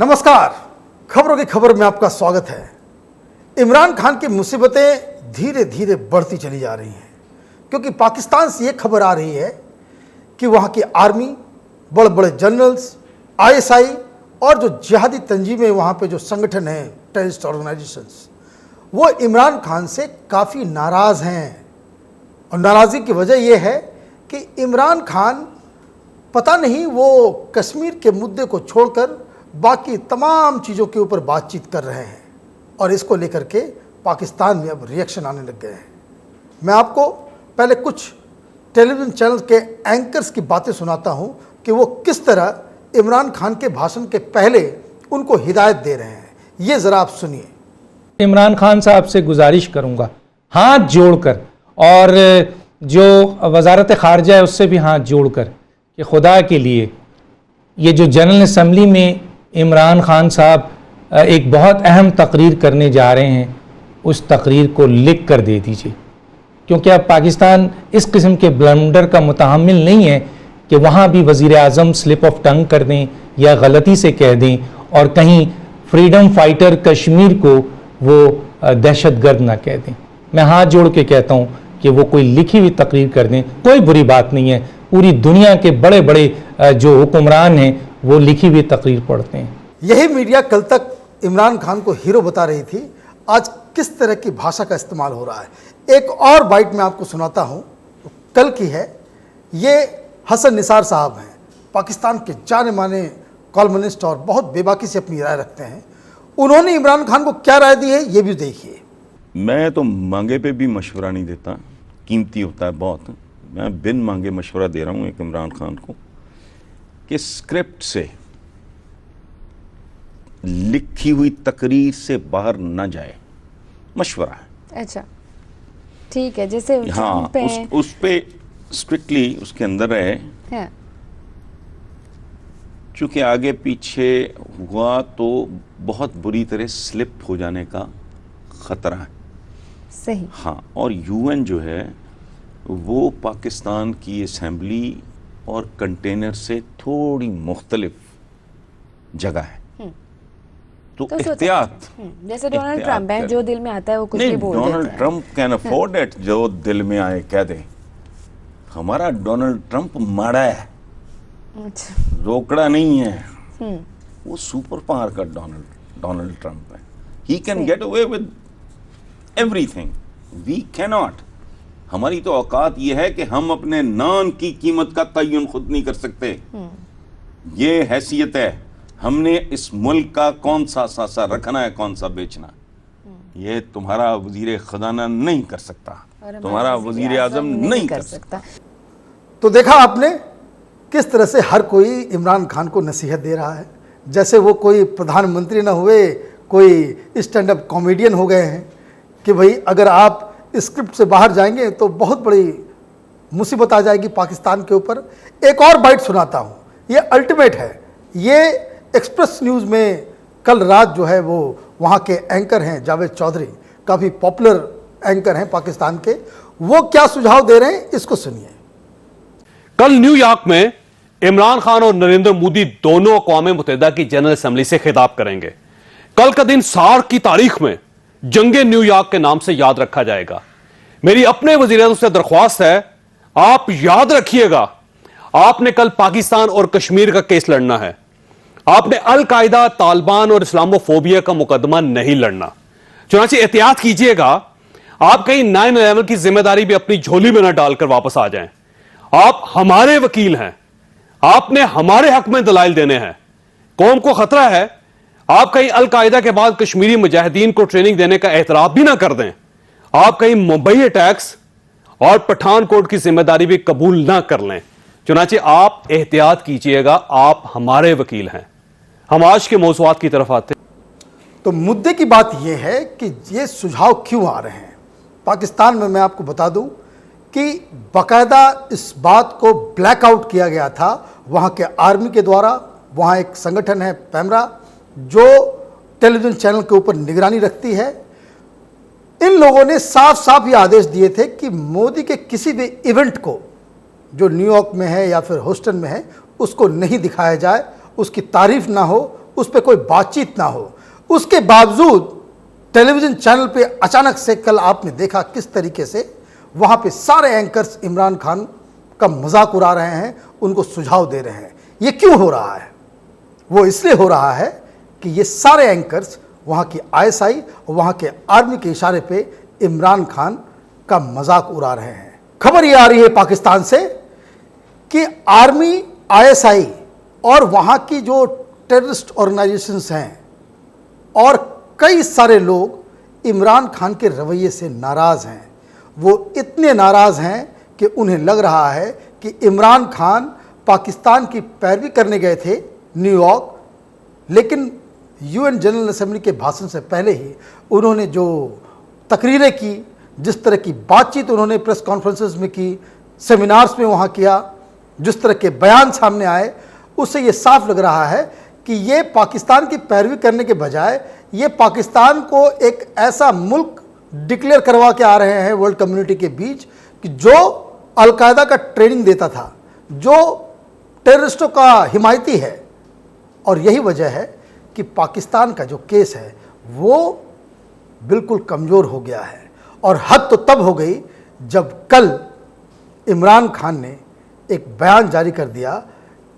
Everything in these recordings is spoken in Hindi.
नमस्कार, खबरों की खबर में आपका स्वागत है। इमरान खान की मुसीबतें धीरे धीरे बढ़ती चली जा रही हैं क्योंकि पाकिस्तान से ये खबर आ रही है कि वहाँ की आर्मी, बड़े बड़े जनरल्स, आईएसआई और जो जिहादी तंजीमें वहाँ पे जो संगठन हैं, टेररिस्ट ऑर्गेनाइजेशंस, वो इमरान खान से काफ़ी नाराज़ हैं। और नाराज़गी की वजह यह है कि इमरान खान पता नहीं वो कश्मीर के मुद्दे को छोड़कर बाकी तमाम चीज़ों के ऊपर बातचीत कर रहे हैं और इसको लेकर के पाकिस्तान में अब रिएक्शन आने लग गए हैं। मैं आपको पहले कुछ टेलीविज़न चैनल के एंकर्स की बातें सुनाता हूं कि वो किस तरह इमरान खान के भाषण के पहले उनको हिदायत दे रहे हैं। ये ज़रा आप सुनिए। इमरान खान साहब से गुजारिश करूंगा हाथ जोड़कर, और जो वजारत खारजा है उससे भी हाथ जोड़कर, कि खुदा के लिए ये जो जनरल असम्बली में इमरान खान साहब एक बहुत अहम तकरीर करने जा रहे हैं, उस तकरीर को लिख कर दे दीजिए, क्योंकि अब पाकिस्तान इस किस्म के ब्लंडर का मुतहम्मिल नहीं है कि वहाँ भी वज़ीर आज़म स्लिप ऑफ टंग कर दें या गलती से कह दें और कहीं फ्रीडम फाइटर कश्मीर को वो दहशतगर्द ना कह दें। मैं हाथ जोड़ के कहता हूँ कि वो कोई लिखी हुई तकरीर कर दें, कोई बुरी बात नहीं है। पूरी दुनिया के बड़े बड़े जो हुक्मरान हैं वो लिखी हुई तकरीर पढ़ते हैं। यही मीडिया कल तक इमरान खान को हीरो बता रही थी, आज किस तरह की भाषा का इस्तेमाल हो रहा है। एक और बाइट मैं आपको सुनाता हूँ, कल की है। ये हसन निसार साहब हैं, पाकिस्तान के जाने माने कॉलमनिस्ट और बहुत बेबाकी से अपनी राय रखते हैं। उन्होंने इमरान खान को क्या राय दी है ये भी देखिए। मैं तो मांगे पे भी मशवरा नहीं देता, कीमती होता है बहुत। मैं बिन मांगे मशवरा दे रहा हूँ एक इमरान खान को कि स्क्रिप्ट से, लिखी हुई तकरीर से बाहर ना जाए। मशवरा है। अच्छा, ठीक है। जैसे हाँ, उस पे स्ट्रिक्टली उसके अंदर रहे। हाँ। चूंकि आगे पीछे हुआ तो बहुत बुरी तरह स्लिप हो जाने का खतरा है। सही। हाँ, और यूएन जो है वो पाकिस्तान की असेंबली और कंटेनर से थोड़ी मुख्तलिफ जगह है, तो एहतियात। जैसे डोनाल्ड ट्रंप है, जो दिल में आता है वो कुछ भी बोल देते हैं। Donald Trump can afford it, जो दिल में आए कह दे। हमारा डोनाल्ड ट्रंप माड़ा है, अच्छा, रोकड़ा नहीं है। वो सुपर पावर का डोनाल्ड ट्रंप है। He can get away with everything, we can not. हमारी तो औकात ये है कि हम अपने नान की कीमत का तयन खुद नहीं कर सकते। ये हैसियत है। हमने इस मुल्क का कौन सा सासा रखना है, कौन सा बेचना, ये तुम्हारा वजीर खजाना नहीं कर सकता, तुम्हारा वजीर आजम नहीं कर सकता। तो देखा आपने किस तरह से हर कोई इमरान खान को नसीहत दे रहा है, जैसे वो कोई प्रधानमंत्री ना हुए, कोई स्टैंड अप कॉमेडियन हो गए हैं कि भाई अगर आप स्क्रिप्ट से बाहर जाएंगे तो बहुत बड़ी मुसीबत आ जाएगी पाकिस्तान के ऊपर। एक और बाइट सुनाता हूँ, ये अल्टीमेट है। ये एक्सप्रेस न्यूज़ में कल रात जो है वो वहाँ के एंकर हैं जावेद चौधरी, काफ़ी पॉपुलर एंकर हैं पाकिस्तान के, वो क्या सुझाव दे रहे हैं इसको सुनिए। कल न्यूयॉर्क में इमरान खान और नरेंद्र मोदी दोनों अक़वाम मुत्तहिदा की जनरल असेंबली से खिताब करेंगे। कल का दिन सार्क की तारीख में जंगे न्यूयॉर्क के नाम से याद रखा जाएगा। मेरी अपने वज़ीर-ए-आज़म से दरख्वास्त है, आप याद रखिएगा, आपने कल पाकिस्तान और कश्मीर का केस लड़ना है। आपने अल कायदा, तालिबान और इस्लामोफोबिया का मुकदमा नहीं लड़ना। चुनांचे एहतियात कीजिएगा, आप कहीं 9/11 की जिम्मेदारी भी अपनी झोली में न डालकर वापस आ जाएं। आप हमारे वकील हैं, आपने हमारे हक में दलाइल देने हैं। कौम को खतरा है, आप कहीं अल कायदा के बाद कश्मीरी मुजाहिदीन को ट्रेनिंग देने का एतराफ भी ना कर दें। आप कहीं मुंबई अटैक्स और पठानकोट की जिम्मेदारी भी कबूल ना कर लें। चुनांचे आप एहतियात कीजिएगा, आप हमारे वकील हैं। हम आज के मौज़ूआत की तरफ आते हैं। तो मुद्दे की बात यह है कि ये सुझाव क्यों आ रहे हैं पाकिस्तान में। मैं आपको बता दूं कि बाकायदा इस बात को ब्लैकआउट किया गया था वहाँ के आर्मी के द्वारा। वहाँ एक संगठन है पैमरा जो टेलीविज़न चैनल के ऊपर निगरानी रखती है। इन लोगों ने साफ साफ ये आदेश दिए थे कि मोदी के किसी भी इवेंट को जो न्यूयॉर्क में है या फिर ह्यूस्टन में है उसको नहीं दिखाया जाए, उसकी तारीफ ना हो, उस पर कोई बातचीत ना हो, उसके बावजूद टेलीविज़न चैनल पे अचानक से कल आपने देखा किस तरीके से वहाँ पे सारे एंकर्स इमरान खान का मजाक उड़ा रहे हैं, उनको सुझाव दे रहे हैं। ये क्यों हो रहा है? वो इसलिए हो रहा है कि ये सारे एंकर्स वहाँ की आईएसआई और वहाँ के आर्मी के इशारे पे इमरान खान का मजाक उड़ा रहे हैं। खबर ये आ रही है पाकिस्तान से कि आर्मी, आईएसआई और वहाँ की जो टेररिस्ट ऑर्गेनाइजेशंस हैं और कई सारे लोग इमरान खान के रवैये से नाराज़ हैं। वो इतने नाराज़ हैं कि उन्हें लग रहा है कि इमरान खान पाकिस्तान की पैरवी करने गए थे न्यूयॉर्क, लेकिन यूएन जनरल असेंबली के भाषण से पहले ही उन्होंने जो तकरीरें की, जिस तरह की बातचीत उन्होंने प्रेस कॉन्फ्रेंसेस में की, सेमिनार्स में वहाँ किया, जिस तरह के बयान सामने आए, उससे ये साफ लग रहा है कि ये पाकिस्तान की पैरवी करने के बजाय ये पाकिस्तान को एक ऐसा मुल्क डिक्लेयर करवा के आ रहे हैं वर्ल्ड कम्युनिटी के बीच कि जो अलकायदा का ट्रेनिंग देता था, जो टेररिस्टों का हिमायती है। और यही वजह है कि पाकिस्तान का जो केस है वो बिल्कुल कमज़ोर हो गया है। और हद तो तब हो गई जब कल इमरान खान ने एक बयान जारी कर दिया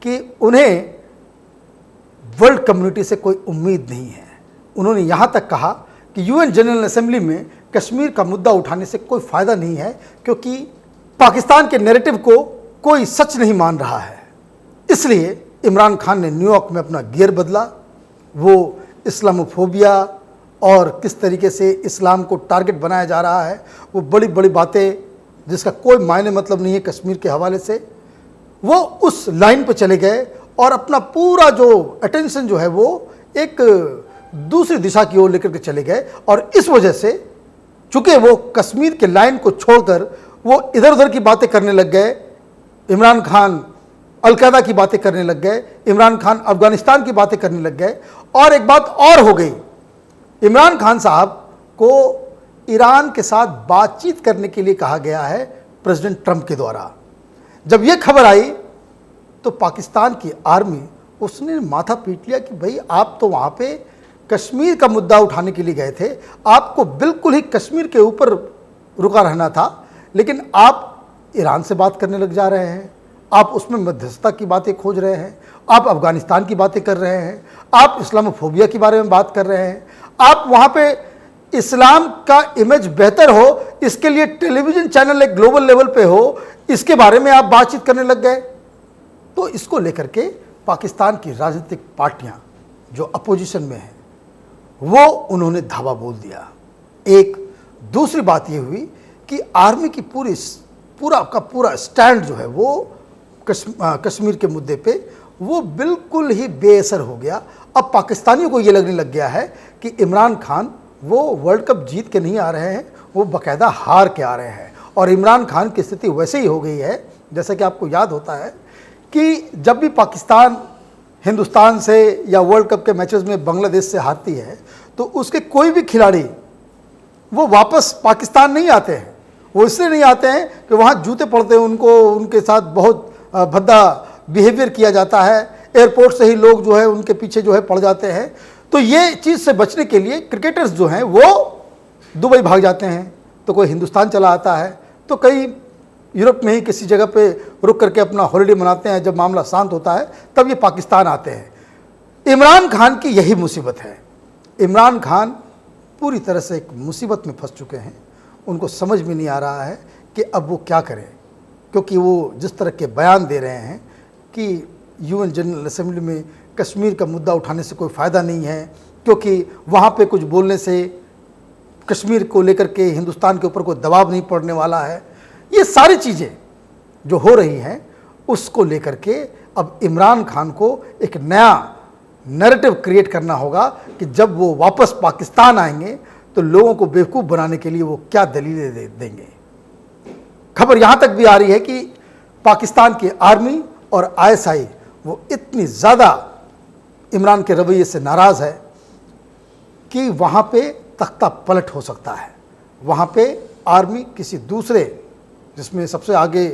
कि उन्हें वर्ल्ड कम्युनिटी से कोई उम्मीद नहीं है। उन्होंने यहाँ तक कहा कि यूएन जनरल असेंबली में कश्मीर का मुद्दा उठाने से कोई फ़ायदा नहीं है, क्योंकि पाकिस्तान के नैरेटिव को कोई सच नहीं मान रहा है। इसलिए इमरान खान ने न्यूयॉर्क में अपना गियर बदला। वो इस्लामोफोबिया और किस तरीके से इस्लाम को टारगेट बनाया जा रहा है, वो बड़ी बड़ी बातें जिसका कोई मायने मतलब नहीं है कश्मीर के हवाले से, वो उस लाइन पर चले गए और अपना पूरा जो अटेंशन जो है वो एक दूसरी दिशा की ओर लेकर के चले गए। और इस वजह से चूंकि वो कश्मीर के लाइन को छोड़कर वो इधर उधर की बातें करने लग गए, इमरान खान अलकायदा की बातें करने लग गए, इमरान खान अफगानिस्तान की बातें करने लग गए। और एक बात और हो गई, इमरान खान साहब को ईरान के साथ बातचीत करने के लिए कहा गया है प्रेसिडेंट ट्रंप के द्वारा। जब ये खबर आई तो पाकिस्तान की आर्मी उसने माथा पीट लिया कि भाई आप तो वहाँ पे कश्मीर का मुद्दा उठाने के लिए गए थे, आपको बिल्कुल ही कश्मीर के ऊपर रुका रहना था, लेकिन आप ईरान से बात करने लग जा रहे हैं, आप उसमें मध्यस्थता की बातें खोज रहे हैं, आप अफगानिस्तान की बातें कर रहे हैं, आप इस्लामोफोबिया के बारे में बात कर रहे हैं, आप वहाँ पे इस्लाम का इमेज बेहतर हो इसके लिए टेलीविज़न चैनल एक ग्लोबल लेवल पे हो, इसके बारे में आप बातचीत करने लग गए। तो इसको लेकर के पाकिस्तान की राजनीतिक पार्टियां जो अपोजिशन में हैं वो उन्होंने धावा बोल दिया। एक दूसरी बात ये हुई कि आर्मी की पूरा स्टैंड जो है वो कश्मीर के मुद्दे पे वो बिल्कुल ही बेअसर हो गया। अब पाकिस्तानियों को ये लगने लग गया है कि इमरान खान वो वर्ल्ड कप जीत के नहीं आ रहे हैं, वो बाकायदा हार के आ रहे हैं। और इमरान खान की स्थिति वैसे ही हो गई है, जैसा कि आपको याद होता है कि जब भी पाकिस्तान हिंदुस्तान से या वर्ल्ड कप के मैचेस में बांग्लादेश से हारती है तो उसके कोई भी खिलाड़ी वो वापस पाकिस्तान नहीं आते हैं। वो इसलिए नहीं आते हैं कि वहाँ जूते पड़ते हैं उनको, उनके साथ बहुत भद्दा बिहेवियर किया जाता है, एयरपोर्ट से ही लोग जो है उनके पीछे जो है पड़ जाते हैं। तो ये चीज़ से बचने के लिए क्रिकेटर्स जो हैं वो दुबई भाग जाते हैं, तो कोई हिंदुस्तान चला आता है, तो कई यूरोप में ही किसी जगह पे रुक करके अपना हॉलिडे मनाते हैं। जब मामला शांत होता है तब ये पाकिस्तान आते हैं। इमरान खान की यही मुसीबत है। इमरान खान पूरी तरह से एक मुसीबत में फंस चुके हैं। उनको समझ में नहीं आ रहा है कि अब वो क्या करें, क्योंकि वो जिस तरह के बयान दे रहे हैं कि यूएन जनरल असेंबली में कश्मीर का मुद्दा उठाने से कोई फ़ायदा नहीं है, क्योंकि वहाँ पे कुछ बोलने से कश्मीर को लेकर के हिंदुस्तान के ऊपर कोई दबाव नहीं पड़ने वाला है। ये सारी चीज़ें जो हो रही हैं उसको लेकर के अब इमरान खान को एक नया नैरेटिव क्रिएट करना होगा कि जब वो वापस पाकिस्तान आएंगे तो लोगों को बेवकूफ़ बनाने के लिए वो क्या दलीलें देंगे। खबर यहाँ तक भी आ रही है कि पाकिस्तान की आर्मी और आईएसआई वो इतनी ज़्यादा इमरान के रवैये से नाराज़ है कि वहाँ पे तख्ता पलट हो सकता है। वहाँ पे आर्मी किसी दूसरे, जिसमें सबसे आगे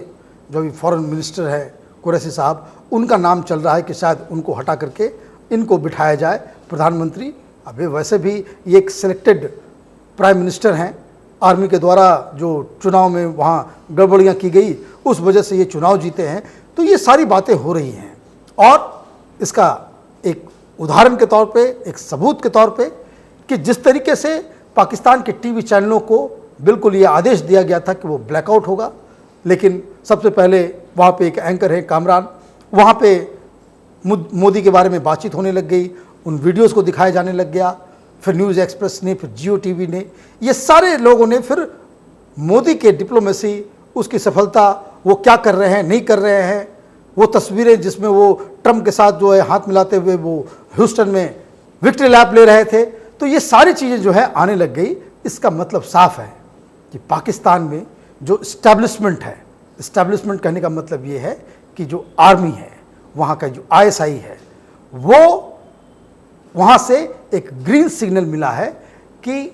जो अभी फॉरेन मिनिस्टर है कुरैशी साहब, उनका नाम चल रहा है कि शायद उनको हटा करके इनको बिठाया जाए प्रधानमंत्री। अभी वैसे भी ये एक सिलेक्टेड प्राइम मिनिस्टर हैं, आर्मी के द्वारा जो चुनाव में वहाँ गड़बड़ियाँ की गई उस वजह से ये चुनाव जीते हैं। तो ये सारी बातें हो रही हैं और इसका एक उदाहरण के तौर पे, एक सबूत के तौर पे कि जिस तरीके से पाकिस्तान के टीवी चैनलों को बिल्कुल ये आदेश दिया गया था कि वो ब्लैकआउट होगा, लेकिन सबसे पहले वहाँ पे एक एंकर है कामरान, वहाँ पे मोदी के बारे में बातचीत होने लग गई, उन वीडियोस को दिखाया जाने लग गया, फिर न्यूज़ एक्सप्रेस ने, फिर जियो टीवी ने, ये सारे लोगों ने फिर मोदी के डिप्लोमेसी, उसकी सफलता, वो क्या कर रहे हैं नहीं कर रहे हैं, वो तस्वीरें जिसमें वो ट्रंप के साथ जो है हाथ मिलाते हुए वो ह्यूस्टन में विक्ट्री लैप ले रहे थे, तो ये सारी चीज़ें जो है आने लग गई। इसका मतलब साफ है कि पाकिस्तान में जो इस्टेब्लिशमेंट है, इस्टेब्लिशमेंट कहने का मतलब ये है कि जो आर्मी है, वहाँ का जो ISI है, वो वहाँ से एक ग्रीन सिग्नल मिला है कि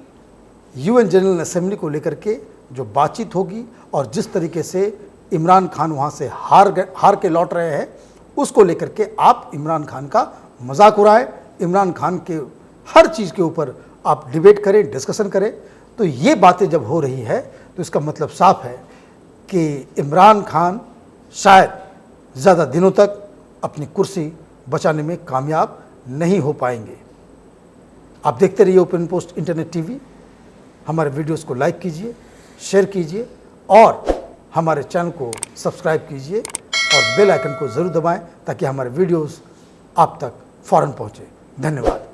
UN जनरल असेंबली को लेकर के जो बातचीत होगी और जिस तरीके से इमरान खान वहाँ से हार के लौट रहे हैं, उसको लेकर के आप इमरान खान का मजाक उड़ाएं, इमरान खान के हर चीज़ के ऊपर आप डिबेट करें, डिस्कशन करें। तो ये बातें जब हो रही है तो इसका मतलब साफ है कि इमरान खान शायद ज़्यादा दिनों तक अपनी कुर्सी बचाने में कामयाब नहीं हो पाएंगे। आप देखते रहिए ओपन पोस्ट इंटरनेट टीवी। हमारे वीडियोस को लाइक कीजिए, शेयर कीजिए और हमारे चैनल को सब्सक्राइब कीजिए और बेल आइकन को ज़रूर दबाएं ताकि हमारे वीडियोस आप तक फ़ौरन पहुंचे। धन्यवाद।